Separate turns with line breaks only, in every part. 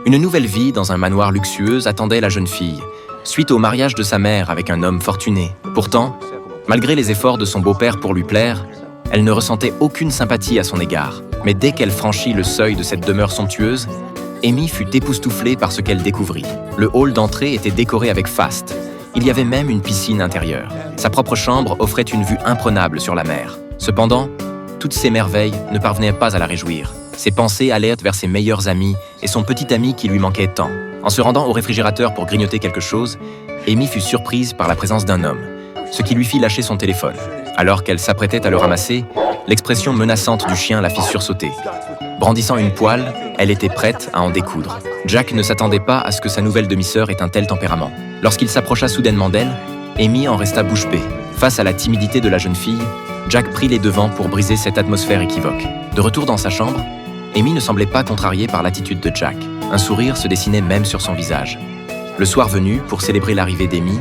Une nouvelle vie dans un manoir luxueux attendait la jeune fille, suite au mariage de sa mère avec un homme fortuné. Pourtant, malgré les efforts de son beau-père pour lui plaire, elle ne ressentait aucune sympathie à son égard. Mais dès qu'elle franchit le seuil de cette demeure somptueuse, Amy fut époustouflée par ce qu'elle découvrit. Le hall d'entrée était décoré avec faste. Il y avait même une piscine intérieure. Sa propre chambre offrait une vue imprenable sur la mer. Cependant, toutes ces merveilles ne parvenaient pas à la réjouir. Ses pensées allaient vers ses meilleurs amis et son petit ami qui lui manquait tant. En se rendant au réfrigérateur pour grignoter quelque chose, Amy fut surprise par la présence d'un homme, ce qui lui fit lâcher son téléphone. Alors qu'elle s'apprêtait à le ramasser, l'expression menaçante du chien la fit sursauter. Brandissant une poêle, elle était prête à en découdre. Jack ne s'attendait pas à ce que sa nouvelle demi-sœur ait un tel tempérament. Lorsqu'il s'approcha soudainement d'elle, Amy en resta bouche bée. Face à la timidité de la jeune fille, Jack prit les devants pour briser cette atmosphère équivoque. De retour dans sa chambre, Amy ne semblait pas contrariée par l'attitude de Jack. Un sourire se dessinait même sur son visage. Le soir venu, pour célébrer l'arrivée d'Amy,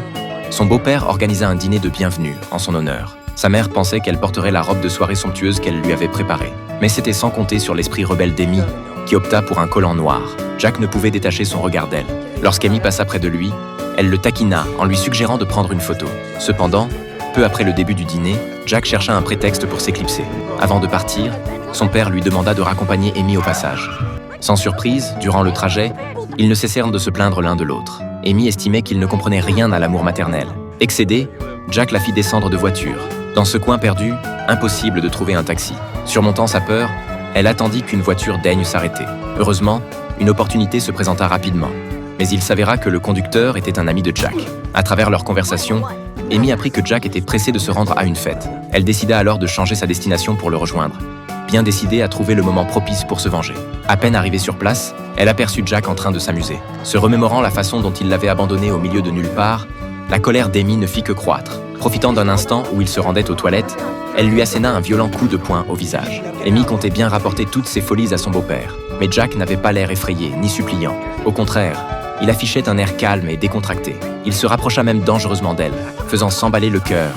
son beau-père organisa un dîner de bienvenue en son honneur. Sa mère pensait qu'elle porterait la robe de soirée somptueuse qu'elle lui avait préparée. Mais c'était sans compter sur l'esprit rebelle d'Amy, qui opta pour un collant noir. Jack ne pouvait détacher son regard d'elle. Lorsqu'Amy passa près de lui, elle le taquina en lui suggérant de prendre une photo. Cependant, peu après le début du dîner, Jack chercha un prétexte pour s'éclipser. Avant de partir, son père lui demanda de raccompagner Amy au passage. Sans surprise, durant le trajet, ils ne cessèrent de se plaindre l'un de l'autre. Amy estimait qu'il ne comprenait rien à l'amour maternel. Excédé, Jack la fit descendre de voiture. Dans ce coin perdu, impossible de trouver un taxi. Surmontant sa peur, elle attendit qu'une voiture daigne s'arrêter. Heureusement, une opportunité se présenta rapidement. Mais il s'avéra que le conducteur était un ami de Jack. À travers leur conversation, Amy apprit que Jack était pressé de se rendre à une fête. Elle décida alors de changer sa destination pour le rejoindre, bien décidée à trouver le moment propice pour se venger. À peine arrivée sur place, elle aperçut Jack en train de s'amuser. Se remémorant la façon dont il l'avait abandonnée au milieu de nulle part, la colère d'Amy ne fit que croître. Profitant d'un instant où il se rendait aux toilettes, elle lui asséna un violent coup de poing au visage. Amy comptait bien rapporter toutes ses folies à son beau-père. Mais Jack n'avait pas l'air effrayé ni suppliant. Au contraire, il affichait un air calme et décontracté. Il se rapprocha même dangereusement d'elle, faisant s'emballer le cœur